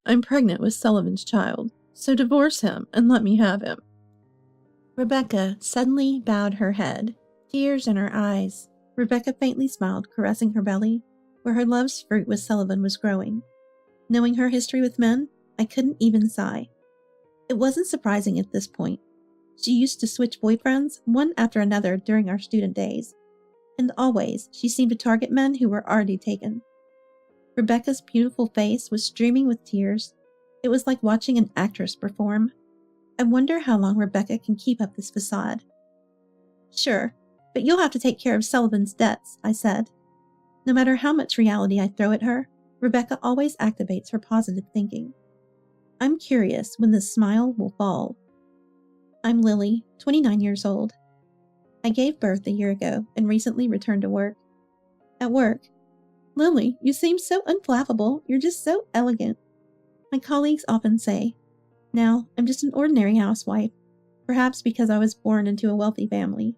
I'm pregnant with Sullivan's child, so divorce him and let me have him." Rebecca suddenly bowed her head, tears in her eyes. Rebecca faintly smiled, caressing her belly, where her love's fruit with Sullivan was growing. Knowing her history with men, I couldn't even sigh. It wasn't surprising at this point. She used to switch boyfriends one after another during our student days, and always she seemed to target men who were already taken. Rebecca's beautiful face was streaming with tears. It was like watching an actress perform. I wonder how long Rebecca can keep up this facade. "Sure, but you'll have to take care of Sullivan's debts," I said. No matter how much reality I throw at her, Rebecca always activates her positive thinking. I'm curious when this smile will fall. I'm Lily, 29 years old. I gave birth a year ago and recently returned to work. At work, "Lily, you seem so unflappable. You're just so elegant," my colleagues often say. Now, I'm just an ordinary housewife, perhaps because I was born into a wealthy family.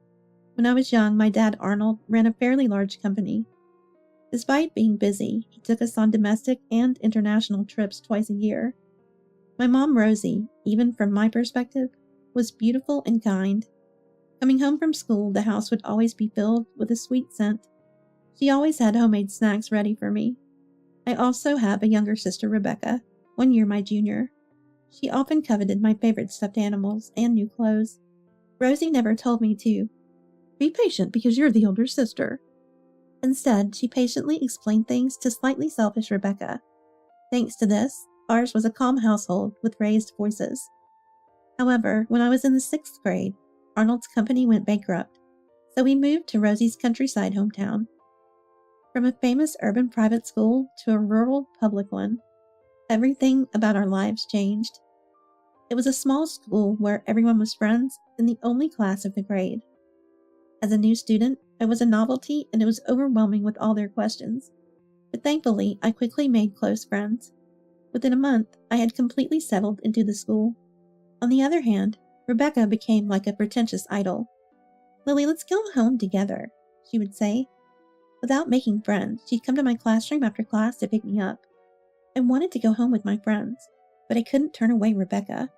When I was young, my dad, Arnold, ran a fairly large company. Despite being busy, he took us on domestic and international trips twice a year. My mom, Rosie, even from my perspective, was beautiful and kind. Coming home from school, the house would always be filled with a sweet scent. She always had homemade snacks ready for me. I also have a younger sister, Rebecca, 1 year my junior. She often coveted my favorite stuffed animals and new clothes. Rosie never told me to be patient because you're the older sister. Instead, she patiently explained things to slightly selfish Rebecca. Thanks to this, ours was a calm household with raised voices. However, when I was in the 6th grade, Arnold's company went bankrupt, so we moved to Rosie's countryside hometown. From a famous urban private school to a rural public one, everything about our lives changed. It was a small school where everyone was friends and the only class of the grade. As a new student, I was a novelty and it was overwhelming with all their questions. But thankfully, I quickly made close friends. Within a month, I had completely settled into the school. On the other hand, Rebecca became like a pretentious idol. "Lily, let's go home together," she would say. Without making friends, she'd come to my classroom after class to pick me up. I wanted to go home with my friends, but I couldn't turn away Rebecca.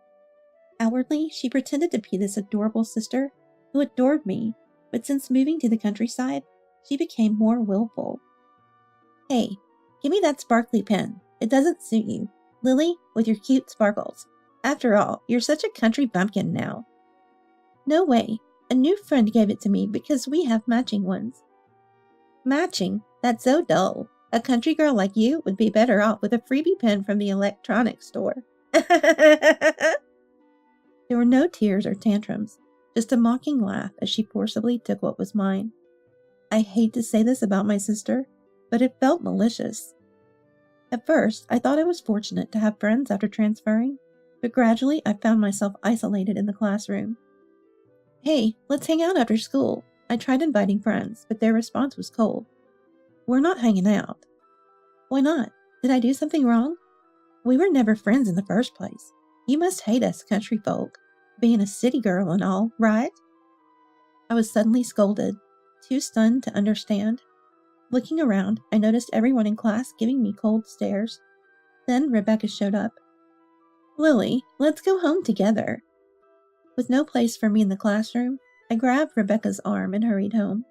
Outwardly, she pretended to be this adorable sister who adored me, but since moving to the countryside, she became more willful. "Hey, give me that sparkly pen. It doesn't suit you. Lily, with your cute sparkles. After all, you're such a country bumpkin now." "No way. A new friend gave it to me because we have matching ones." "Matching? That's so dull. A country girl like you would be better off with a freebie pen from the electronics store." There were no tears or tantrums, just a mocking laugh as she forcibly took what was mine. I hate to say this about my sister, but it felt malicious. At first, I thought I was fortunate to have friends after transferring, but gradually I found myself isolated in the classroom. "Hey, let's hang out after school." I tried inviting friends, but their response was cold. "We're not hanging out." "Why not? Did I do something wrong?" "We were never friends in the first place. You must hate us country folk, being a city girl and all, right?" I was suddenly scolded, too stunned to understand. Looking around, I noticed everyone in class giving me cold stares. Then Rebecca showed up. "Lily, let's go home together." With no place for me in the classroom, I grabbed Rebecca's arm and hurried home.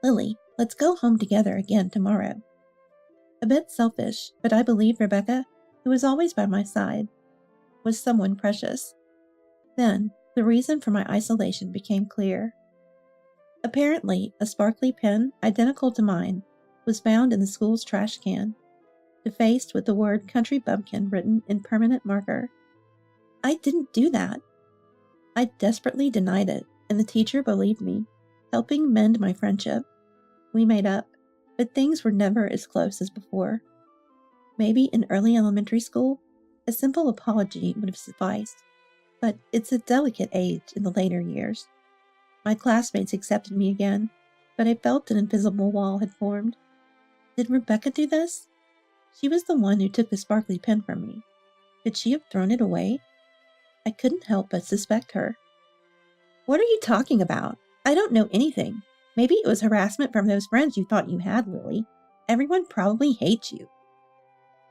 "Lily, let's go home together again tomorrow." A bit selfish, but I believed Rebecca, who was always by my side, was someone precious. Then, the reason for my isolation became clear. Apparently, a sparkly pen, identical to mine, was found in the school's trash can, defaced with the word country bumpkin written in permanent marker. I didn't do that. I desperately denied it, and the teacher believed me, helping mend my friendship. We made up, but things were never as close as before. Maybe in early elementary school, a simple apology would have sufficed, but it's a delicate age in the later years. My classmates accepted me again, but I felt an invisible wall had formed. Did Rebecca do this? She was the one who took the sparkly pen from me. Could she have thrown it away? I couldn't help but suspect her. "What are you talking about? I don't know anything. Maybe it was harassment from those friends you thought you had, Lily. Everyone probably hates you."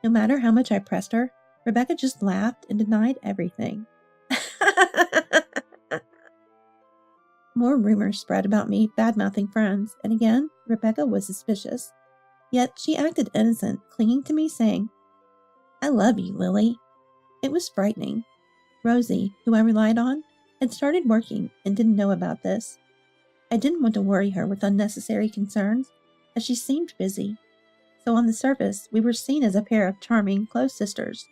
No matter how much I pressed her, Rebecca just laughed and denied everything. More rumors spread about me bad-mouthing friends, and again, Rebecca was suspicious. Yet she acted innocent, clinging to me, saying, "I love you, Lily." It was frightening. Rosie, who I relied on, had started working and didn't know about this. I didn't want to worry her with unnecessary concerns, as she seemed busy. So on the surface, we were seen as a pair of charming, close sisters.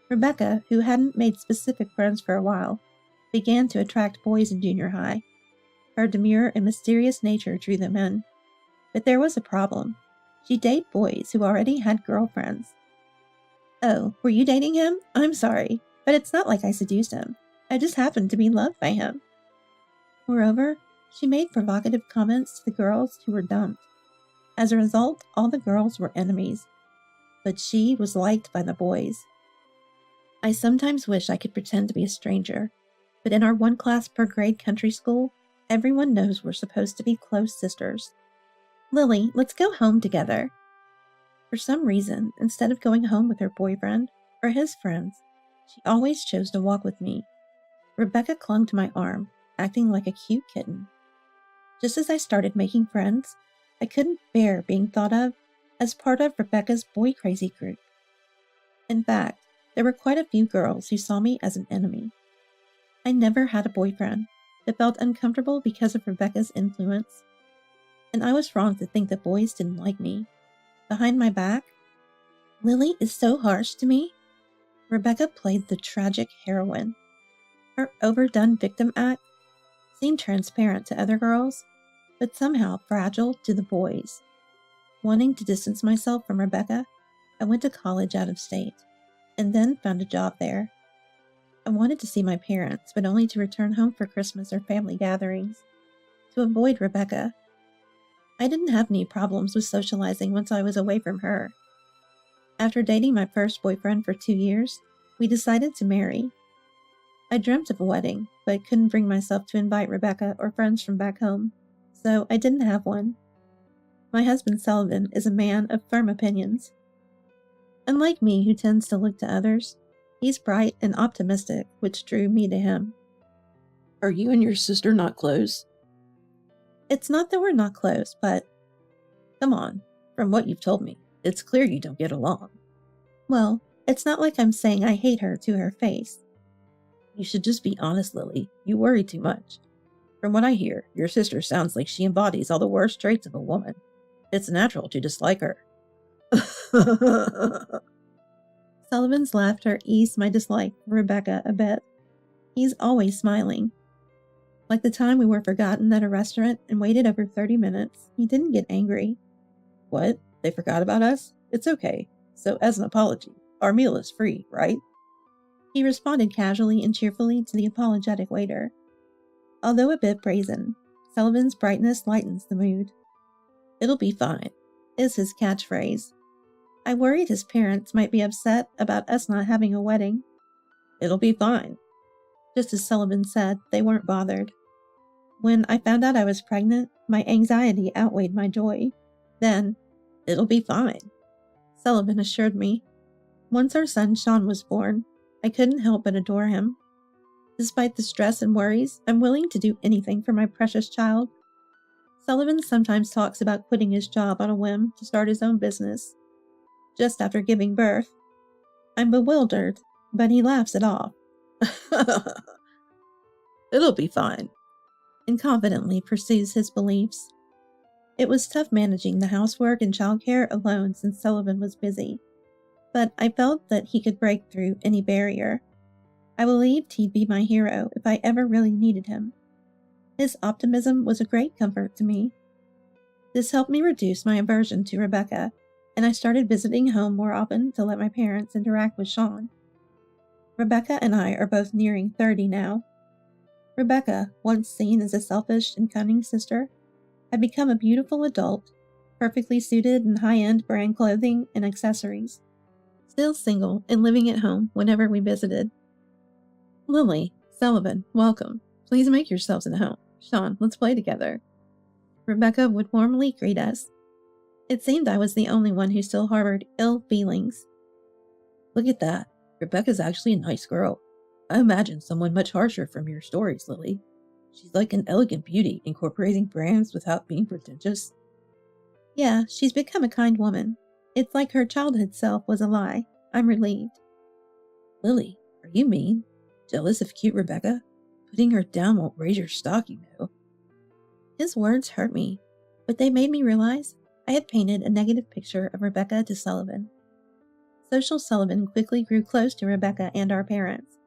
Rebecca, who hadn't made specific friends for a while, began to attract boys in junior high. Her demure and mysterious nature drew them in. But there was a problem. She dated boys who already had girlfriends. "Oh, were you dating him? I'm sorry, but it's not like I seduced him. I just happened to be loved by him." Moreover, she made provocative comments to the girls who were dumped. As a result, all the girls were enemies. But she was liked by the boys. I sometimes wish I could pretend to be a stranger, but in our one class per grade country school, everyone knows we're supposed to be close sisters. "Lily, let's go home together." For some reason, instead of going home with her boyfriend or his friends, she always chose to walk with me. Rebecca clung to my arm, acting like a cute kitten. Just as I started making friends, I couldn't bear being thought of as part of Rebecca's boy-crazy group. In fact, there were quite a few girls who saw me as an enemy. I never had a boyfriend, but felt uncomfortable because of Rebecca's influence. And I was wrong to think that boys didn't like me. Behind my back, "Lily is so harsh to me." Rebecca played the tragic heroine. Her overdone victim act seemed transparent to other girls, but somehow fragile to the boys. Wanting to distance myself from Rebecca, I went to college out of state, and then found a job there. I wanted to see my parents, but only to return home for Christmas or family gatherings, to avoid Rebecca. I didn't have any problems with socializing once I was away from her. After dating my first boyfriend for 2 years, we decided to marry. I dreamt of a wedding, but couldn't bring myself to invite Rebecca or friends from back home, so I didn't have one. My husband Sullivan is a man of firm opinions. Unlike me, who tends to look to others, he's bright and optimistic, which drew me to him. "Are you and your sister not close?" It's not that we're not close, but "Come on, from what you've told me, it's clear you don't get along." well, it's not like I'm saying I hate her to her face. "You should just be honest, Lily. You worry too much. From what I hear, your sister sounds like she embodies all the worst traits of a woman. It's natural to dislike her." Sullivan's laughter eased my dislike for Rebecca a bit. He's always smiling. Like the time we were forgotten at a restaurant and waited over 30 minutes, he didn't get angry. "What? They forgot about us? It's okay. So as an apology, our meal is free, right?" He responded casually and cheerfully to the apologetic waiter. Although a bit brazen, Sullivan's brightness lightens the mood. "It'll be fine," is his catchphrase. I worried his parents might be upset about us not having a wedding. "It'll be fine." Just as Sullivan said, they weren't bothered. When I found out I was pregnant, my anxiety outweighed my joy. Then, "It'll be fine," Sullivan assured me. Once our son Sean was born, I couldn't help but adore him. Despite the stress and worries, I'm willing to do anything for my precious child. Sullivan sometimes talks about quitting his job on a whim to start his own business. Just after giving birth, I'm bewildered, but he laughs it off. "It'll be fine," and confidently pursues his beliefs. It was tough managing the housework and childcare alone since Sullivan was busy, but I felt that he could break through any barrier. I believed he'd be my hero if I ever really needed him. His optimism was a great comfort to me. This helped me reduce my aversion to Rebecca, and I started visiting home more often to let my parents interact with Sean. Rebecca and I are both nearing 30 now. Rebecca, once seen as a selfish and cunning sister, had become a beautiful adult, perfectly suited in high-end brand clothing and accessories. Still single and living at home whenever we visited. "Lily, Sullivan, welcome. Please make yourselves at home. Sean, let's play together." Rebecca would warmly greet us. It seemed I was the only one who still harbored ill feelings. "Look at that. Rebecca's actually a nice girl. I imagine someone much harsher from your stories, Lily. She's like an elegant beauty, incorporating brands without being pretentious. Yeah, she's become a kind woman. It's like her childhood self was a lie. I'm relieved. Lily, are you mean? Jealous of cute Rebecca? Putting her down won't raise your stock, you know. His words hurt me, but they made me realize I had painted a negative picture of Rebecca to Sullivan. Social Sullivan quickly grew close to Rebecca and our parents.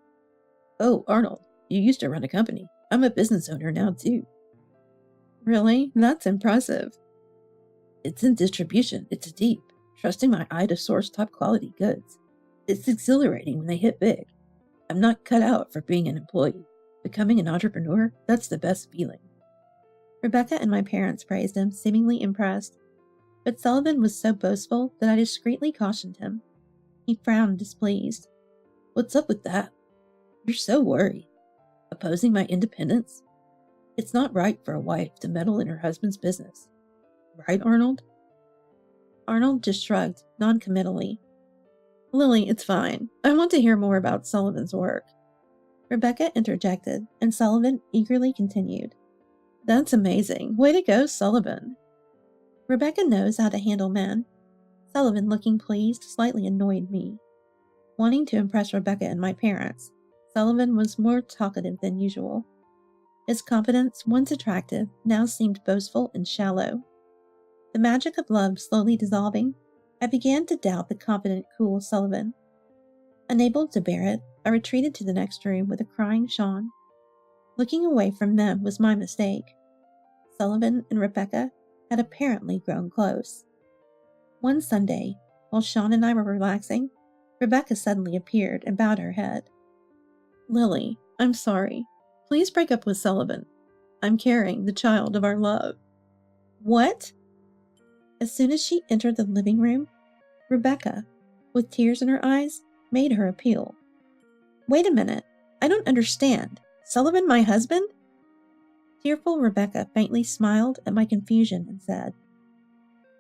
Oh, Arnold, you used to run a company. I'm a business owner now, too. Really? That's impressive. It's in distribution. It's deep. Trusting my eye to source top-quality goods. It's exhilarating when they hit big. I'm not cut out for being an employee. Becoming an entrepreneur, that's the best feeling. Rebecca and my parents praised him, seemingly impressed. But Sullivan was so boastful that I discreetly cautioned him. He frowned, displeased. What's up with that? You're so worried. Opposing my independence? It's not right for a wife to meddle in her husband's business. Right, Arnold? Arnold just shrugged, non-committally. Lily, it's fine. I want to hear more about Sullivan's work. Rebecca interjected, and Sullivan eagerly continued. That's amazing. Way to go, Sullivan. Rebecca knows how to handle men. Sullivan, looking pleased, slightly annoyed me. Wanting to impress Rebecca and my parents, Sullivan was more talkative than usual. His confidence, once attractive, now seemed boastful and shallow. The magic of love slowly dissolving, I began to doubt the confident, cool Sullivan. Unable to bear it, I retreated to the next room with a crying Sean. Looking away from them was my mistake. Sullivan and Rebecca had apparently grown close. One Sunday, while Sean and I were relaxing, Rebecca suddenly appeared and bowed her head. Lily, I'm sorry. Please break up with Sullivan. I'm carrying the child of our love. What? As soon as she entered the living room, Rebecca, with tears in her eyes, made her appeal. Wait a minute. I don't understand. Sullivan, my husband? Tearful Rebecca faintly smiled at my confusion and said,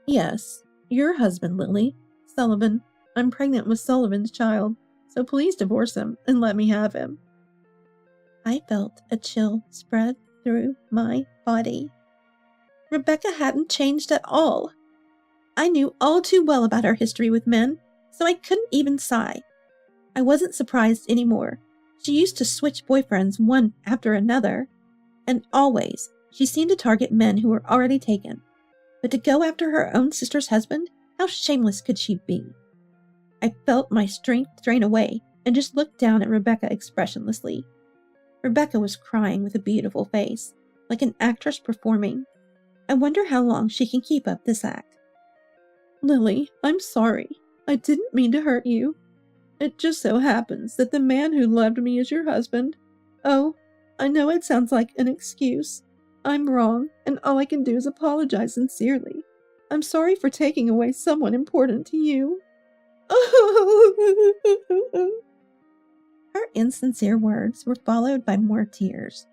Yes, your husband, Lily. Sullivan. I'm pregnant with Sullivan's child, so please divorce him and let me have him. I felt a chill spread through my body. Rebecca hadn't changed at all. I knew all too well about her history with men, so I couldn't even sigh. I wasn't surprised anymore. She used to switch boyfriends one after another, and always she seemed to target men who were already taken. But to go after her own sister's husband, how shameless could she be? I felt my strength drain away and just looked down at Rebecca expressionlessly. Rebecca was crying with a beautiful face, like an actress performing. I wonder how long she can keep up this act. Lily, I'm sorry. I didn't mean to hurt you. It just so happens that the man who loved me is your husband. Oh, I know it sounds like an excuse. I'm wrong, and all I can do is apologize sincerely. I'm sorry for taking away someone important to you. Her insincere words were followed by more tears.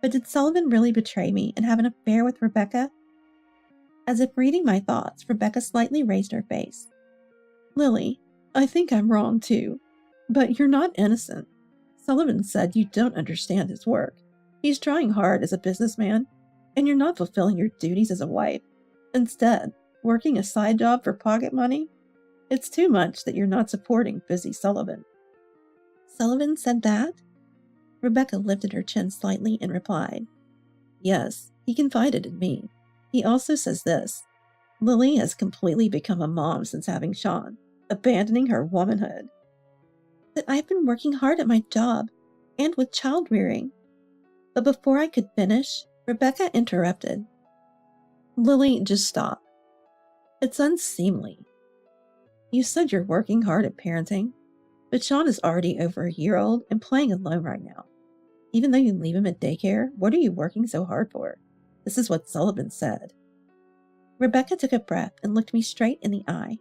But did Sullivan really betray me and have an affair with Rebecca? As if reading my thoughts, Rebecca slightly raised her face. Lily, I think I'm wrong too, but you're not innocent. Sullivan said you don't understand his work. He's trying hard as a businessman, and you're not fulfilling your duties as a wife. Instead, working a side job for pocket money? It's too much that you're not supporting busy Sullivan. Sullivan said that? Rebecca lifted her chin slightly and replied, Yes, he confided in me. He also says this. Lily has completely become a mom since having Sean, abandoning her womanhood. But I've been working hard at my job and with child rearing. But before I could finish, Rebecca interrupted. Lily, just stop. It's unseemly. You said you're working hard at parenting, but Sean is already over a year old and playing alone right now. Even though you leave him at daycare, what are you working so hard for? This is what Sullivan said. Rebecca took a breath and looked me straight in the eye.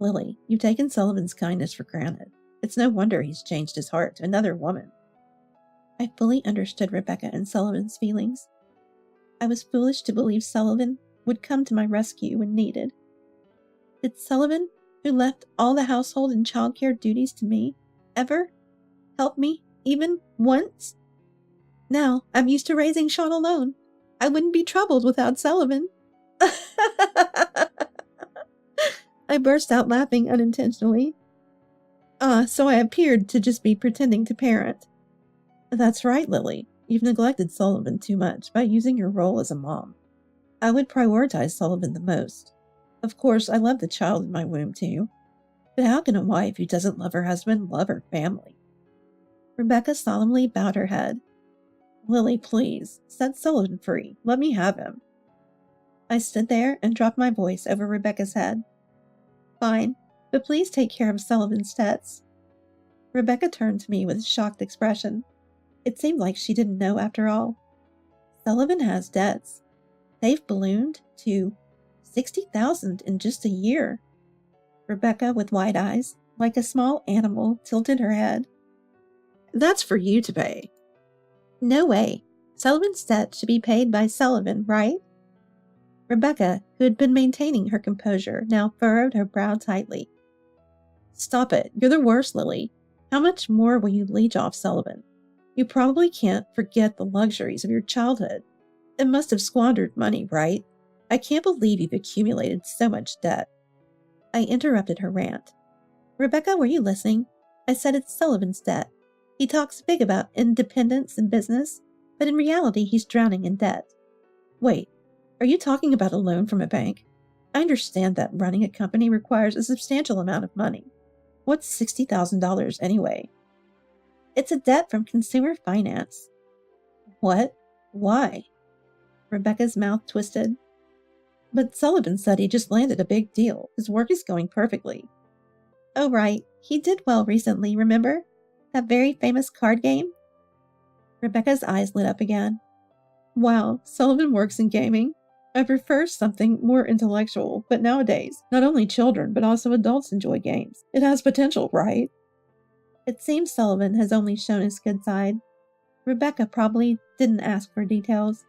Lily, you've taken Sullivan's kindness for granted. It's no wonder he's changed his heart to another woman. I fully understood Rebecca and Sullivan's feelings. I was foolish to believe Sullivan would come to my rescue when needed. Did Sullivan who left all the household and childcare duties to me, ever helped me even once. Now I'm used to raising Sean alone. I wouldn't be troubled without Sullivan. I burst out laughing unintentionally. So I appeared to just be pretending to parent. That's right, Lily. You've neglected Sullivan too much by using your role as a mom. I would prioritize Sullivan the most. Of course, I love the child in my womb too. But how can a wife who doesn't love her husband love her family? Rebecca solemnly bowed her head. Lily, please, set Sullivan free. Let me have him. I stood there and dropped my voice over Rebecca's head. Fine, but please take care of Sullivan's debts. Rebecca turned to me with a shocked expression. It seemed like she didn't know after all. Sullivan has debts. They've ballooned to $60,000 in just a year. Rebecca, with wide eyes, like a small animal, tilted her head. That's for you to pay. No way. Sullivan's debt should be paid by Sullivan, right? Rebecca, who had been maintaining her composure, now furrowed her brow tightly. Stop it. You're the worst, Lily. How much more will you leech off Sullivan? You probably can't forget the luxuries of your childhood. It must have squandered money, right? I can't believe you've accumulated so much debt. I interrupted her rant. Rebecca, were you listening? I said it's Sullivan's debt. He talks big about independence in business, but in reality he's drowning in debt. Wait, are you talking about a loan from a bank? I understand that running a company requires a substantial amount of money. What's $60,000 anyway? It's a debt from consumer finance. What? Why? Rebecca's mouth twisted. But Sullivan said he just landed a big deal. His work is going perfectly. Oh, right. He did well recently, remember? That very famous card game? Rebecca's eyes lit up again. Wow, Sullivan works in gaming. I prefer something more intellectual, but nowadays, not only children, but also adults enjoy games. It has potential, right? It seems Sullivan has only shown his good side. Rebecca probably didn't ask for details,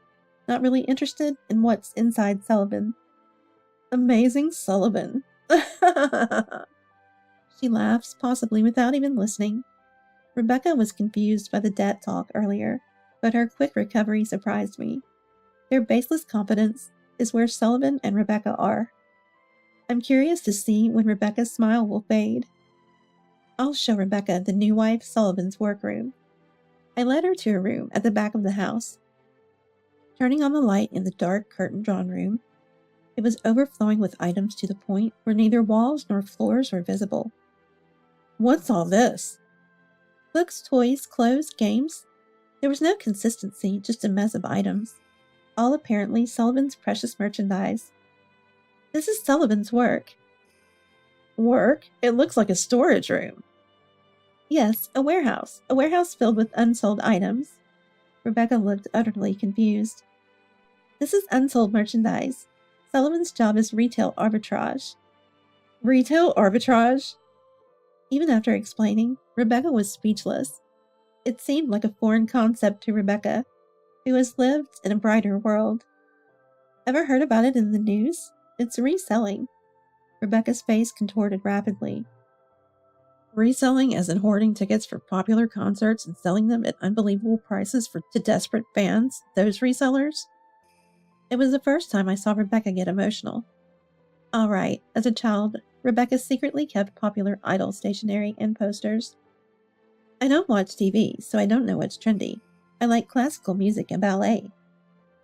not really interested in what's inside Sullivan. Amazing Sullivan. She laughs, possibly without even listening. Rebecca was confused by the debt talk earlier, but her quick recovery surprised me. Their baseless confidence is where Sullivan and Rebecca are. I'm curious to see when Rebecca's smile will fade. I'll show Rebecca the new wife Sullivan's workroom. I led her to a room at the back of the house. Turning on the light in the dark curtain-drawn room, it was overflowing with items to the point where neither walls nor floors were visible. What's all this? Books, toys, clothes, games. There was no consistency, just a mess of items. All apparently Sullivan's precious merchandise. This is Sullivan's work. Work? It looks like a storage room. Yes, a warehouse filled with unsold items. Rebecca looked utterly confused. This is unsold merchandise. Sullivan's job is retail arbitrage. Retail arbitrage? Even after explaining, Rebecca was speechless. It seemed like a foreign concept to Rebecca, who has lived in a brighter world. Ever heard about it in the news? It's reselling. Rebecca's face contorted rapidly. Reselling as in hoarding tickets for popular concerts and selling them at unbelievable prices to desperate fans, those resellers? It was the first time I saw Rebecca get emotional. All right, as a child, Rebecca secretly kept popular Idol stationery and posters. I don't watch TV, so I don't know what's trendy. I like classical music and ballet.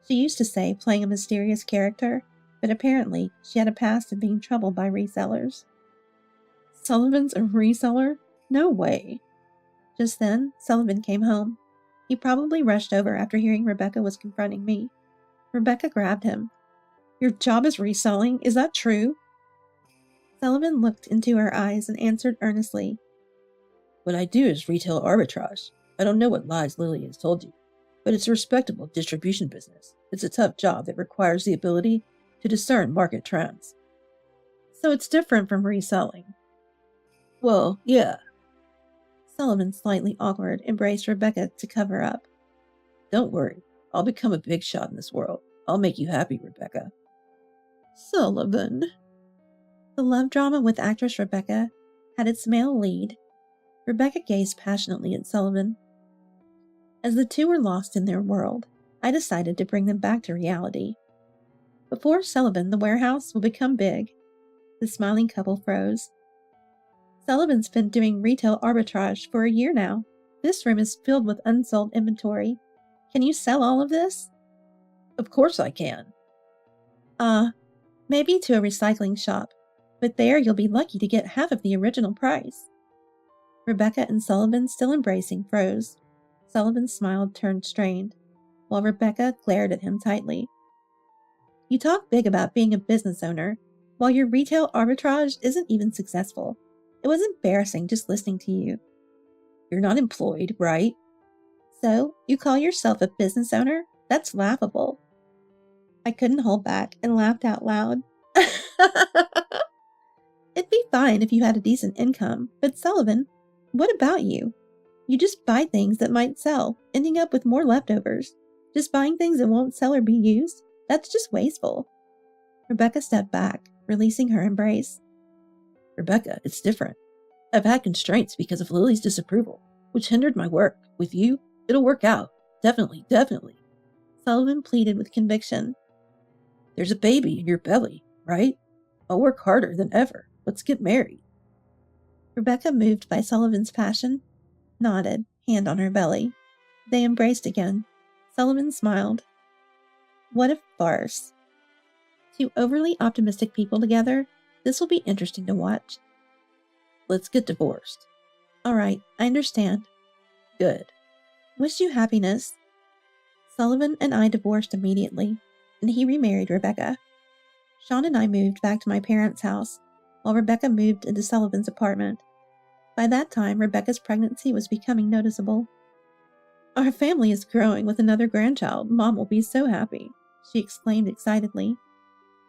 She used to say playing a mysterious character, but apparently she had a past of being troubled by resellers. Sullivan's a reseller? No way. Just then, Sullivan came home. He probably rushed over after hearing Rebecca was confronting me. Rebecca grabbed him. Your job is reselling? Is that true? Sullivan looked into her eyes and answered earnestly. What I do is retail arbitrage. I don't know what lies Lily has told you, but it's a respectable distribution business. It's a tough job that requires the ability to discern market trends. So it's different from reselling. Well, yeah. Sullivan, slightly awkward, embraced Rebecca to cover up. Don't worry. I'll become a big shot in this world. I'll make you happy, Rebecca. Sullivan. The love drama with actress Rebecca had its male lead. Rebecca gazed passionately at Sullivan. As the two were lost in their world, I decided to bring them back to reality. Before Sullivan, the warehouse will become big. The smiling couple froze. Sullivan's been doing retail arbitrage for a year now. This room is filled with unsold inventory. Can you sell all of this? Of course I can. Maybe to a recycling shop, but there you'll be lucky to get half of the original price. Rebecca and Sullivan, still embracing, froze. Sullivan's smile turned strained, while Rebecca glared at him tightly. You talk big about being a business owner, while your retail arbitrage isn't even successful. It was embarrassing just listening to you. You're not employed, right? So, you call yourself a business owner? That's laughable. I couldn't hold back and laughed out loud. It'd be fine if you had a decent income, but Sullivan, what about you? You just buy things that might sell, ending up with more leftovers. Just buying things that won't sell or be used? That's just wasteful. Rebecca stepped back, releasing her embrace. Rebecca, it's different. I've had constraints because of Lily's disapproval, which hindered my work. With you, it'll work out. Definitely, definitely. Sullivan pleaded with conviction. There's a baby in your belly, right? I'll work harder than ever. Let's get married. Rebecca, moved by Sullivan's passion, nodded, hand on her belly. They embraced again. Sullivan smiled. What a farce. Two overly optimistic people together. This will be interesting to watch. Let's get divorced. All right, I understand. Good. Wish you happiness. Sullivan and I divorced immediately, and he remarried Rebecca. Sean and I moved back to my parents' house, while Rebecca moved into Sullivan's apartment. By that time, Rebecca's pregnancy was becoming noticeable. Our family is growing with another grandchild. Mom will be so happy, she exclaimed excitedly.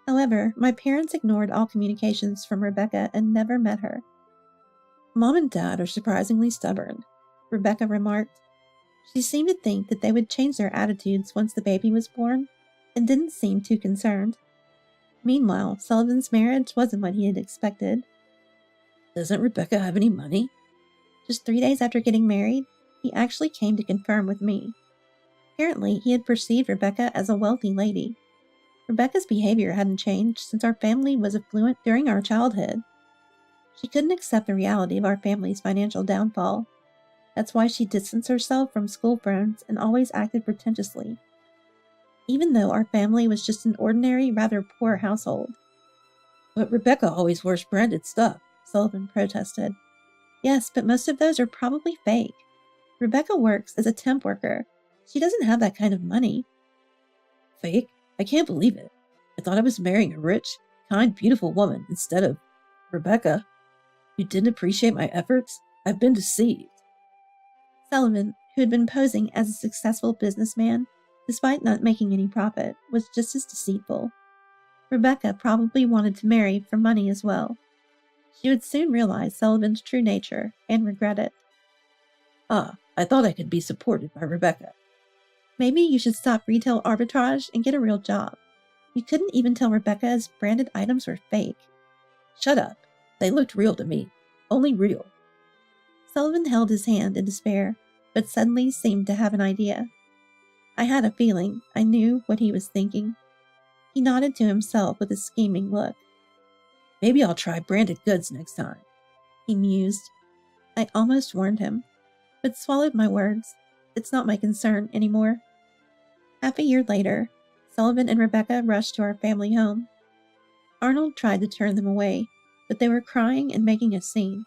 However, my parents ignored all communications from Rebecca and never met her. Mom and Dad are surprisingly stubborn, Rebecca remarked. She seemed to think that they would change their attitudes once the baby was born, and didn't seem too concerned. Meanwhile, Sullivan's marriage wasn't what he had expected. Doesn't Rebecca have any money? Just 3 days after getting married, he actually came to confirm with me. Apparently, he had perceived Rebecca as a wealthy lady. Rebecca's behavior hadn't changed since our family was affluent during our childhood. She couldn't accept the reality of our family's financial downfall. That's why she distanced herself from school friends and always acted pretentiously. Even though our family was just an ordinary, rather poor household. But Rebecca always wears branded stuff, Sullivan protested. Yes, but most of those are probably fake. Rebecca works as a temp worker. She doesn't have that kind of money. Fake? I can't believe it. I thought I was marrying a rich, kind, beautiful woman instead of Rebecca. You didn't appreciate my efforts? I've been deceived. Sullivan, who had been posing as a successful businessman, despite not making any profit, was just as deceitful. Rebecca probably wanted to marry for money as well. She would soon realize Sullivan's true nature and regret it. I thought I could be supported by Rebecca. Maybe you should stop retail arbitrage and get a real job. You couldn't even tell Rebecca's branded items were fake. Shut up. They looked real to me. Only real. Sullivan held his hand in despair, but suddenly seemed to have an idea. I had a feeling I knew what he was thinking. He nodded to himself with a scheming look. Maybe I'll try branded goods next time, he mused. I almost warned him, but swallowed my words. It's not my concern anymore. Half a year later, Sullivan and Rebecca rushed to our family home. Arnold tried to turn them away, but they were crying and making a scene.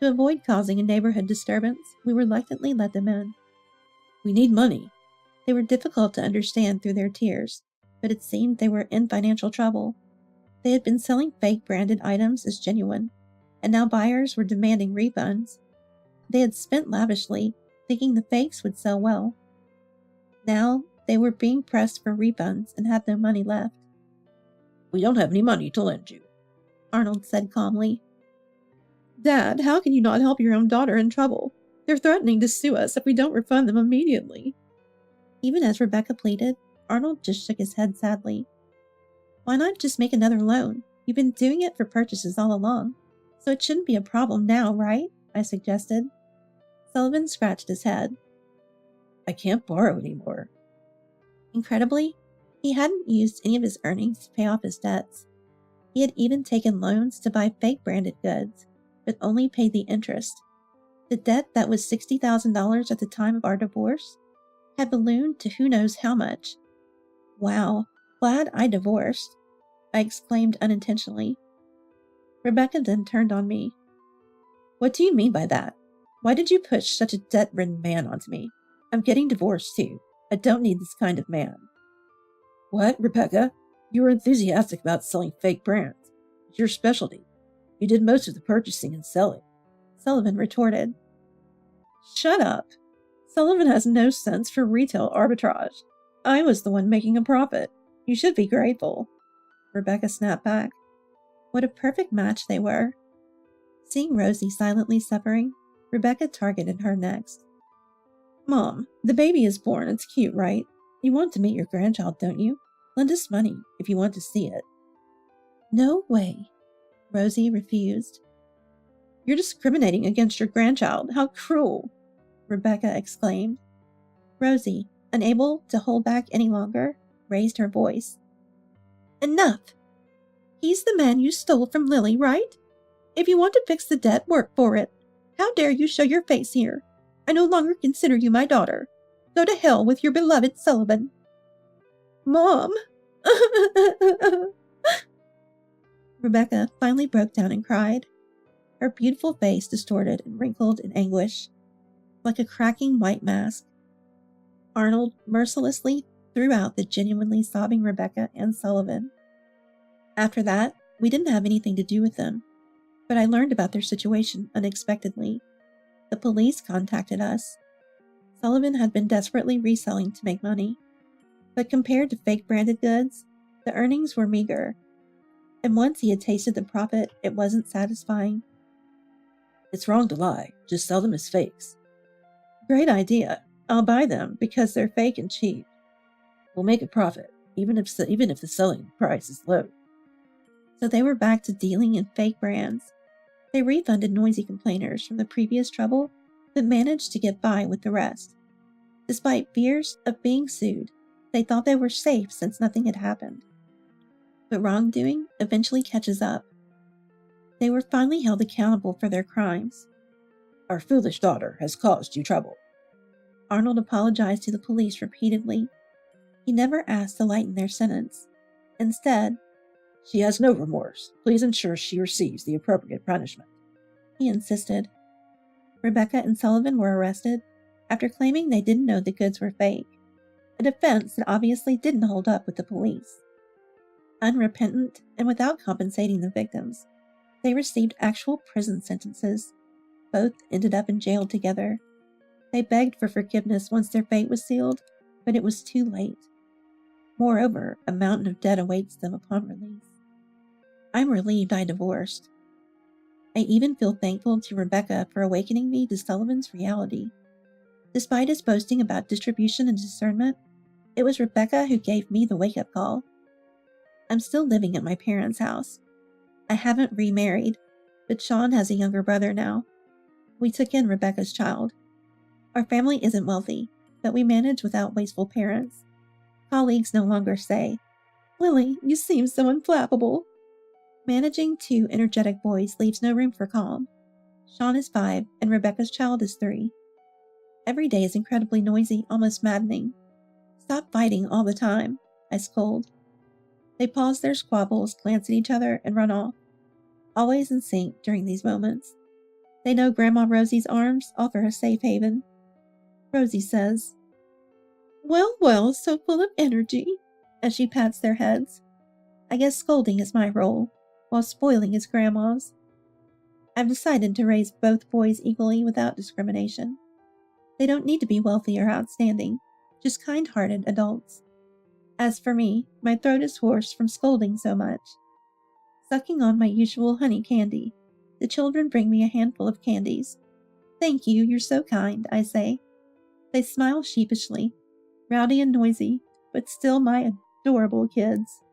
To avoid causing a neighborhood disturbance, we reluctantly let them in. We need money. They were difficult to understand through their tears, but it seemed they were in financial trouble. They had been selling fake branded items as genuine, and now buyers were demanding refunds. They had spent lavishly, thinking the fakes would sell well. Now they were being pressed for refunds and had no money left. We don't have any money to lend you, Arnold said calmly. Dad, how can you not help your own daughter in trouble? They're threatening to sue us if we don't refund them immediately. Even as Rebecca pleaded, Arnold just shook his head sadly. Why not just make another loan? You've been doing it for purchases all along, so it shouldn't be a problem now, right? I suggested. Sullivan scratched his head. I can't borrow anymore. Incredibly, he hadn't used any of his earnings to pay off his debts. He had even taken loans to buy fake branded goods, but only paid the interest. The debt that was $60,000 at the time of our divorce had ballooned to who knows how much. Wow, glad I divorced, I exclaimed unintentionally. Rebecca then turned on me. What do you mean by that? Why did you push such a debt-ridden man onto me? I'm getting divorced too. I don't need this kind of man. What, Rebecca? You were enthusiastic about selling fake brands. It's your specialty. You did most of the purchasing and selling. Sullivan retorted. Shut up. Sullivan has no sense for retail arbitrage. I was the one making a profit. You should be grateful. Rebecca snapped back. What a perfect match they were. Seeing Rosie silently suffering, Rebecca targeted her next. Mom, the baby is born. It's cute, right? You want to meet your grandchild, don't you? Lend us money if you want to see it. No way. Rosie refused. You're discriminating against your grandchild. How cruel, Rebecca exclaimed. Rosie, unable to hold back any longer, raised her voice. Enough! He's the man you stole from Lily, right? If you want to fix the debt, work for it. How dare you show your face here? I no longer consider you my daughter. Go to hell with your beloved Sullivan. Mom! Rebecca finally broke down and cried, her beautiful face distorted and wrinkled in anguish, like a cracking white mask. Arnold mercilessly threw out the genuinely sobbing Rebecca and Sullivan. After that, we didn't have anything to do with them, but I learned about their situation unexpectedly. The police contacted us. Sullivan had been desperately reselling to make money, but compared to fake branded goods, the earnings were meager, and once he had tasted the profit, it wasn't satisfying. It's wrong to lie. Just sell them as fakes. Great idea. I'll buy them because they're fake and cheap. We'll make a profit, even if the selling price is low. So they were back to dealing in fake brands. They refunded noisy complainers from the previous trouble, but managed to get by with the rest. Despite fears of being sued, they thought they were safe since nothing had happened. But wrongdoing eventually catches up. They were finally held accountable for their crimes. Our foolish daughter has caused you trouble. Arnold apologized to the police repeatedly. He never asked to lighten their sentence. Instead, she has no remorse. Please ensure she receives the appropriate punishment, he insisted. Rebecca and Sullivan were arrested after claiming they didn't know the goods were fake, a defense that obviously didn't hold up with the police. Unrepentant and without compensating the victims, they received actual prison sentences. Both ended up in jail together. They begged for forgiveness once their fate was sealed, but it was too late. Moreover, a mountain of debt awaits them upon release. I'm relieved I divorced. I even feel thankful to Rebecca for awakening me to Sullivan's reality. Despite his boasting about distribution and discernment, it was Rebecca who gave me the wake-up call. I'm still living at my parents' house. I haven't remarried, but Sean has a younger brother now. We took in Rebecca's child. Our family isn't wealthy, but we manage without wasteful parents. Colleagues no longer say, Lily, you seem so unflappable. Managing two energetic boys leaves no room for calm. Sean is 5 and Rebecca's child is 3. Every day is incredibly noisy, almost maddening. Stop fighting all the time, I scold. They pause their squabbles, glance at each other, and run off, always in sync during these moments. They know Grandma Rosie's arms offer a safe haven. Rosie says, Well, so full of energy, as she pats their heads. I guess scolding is my role, while spoiling is Grandma's. I've decided to raise both boys equally without discrimination. They don't need to be wealthy or outstanding, just kind-hearted adults. As for me, my throat is hoarse from scolding so much. Sucking on my usual honey candy, the children bring me a handful of candies. Thank you, you're so kind, I say. They smile sheepishly, rowdy and noisy, but still my adorable kids.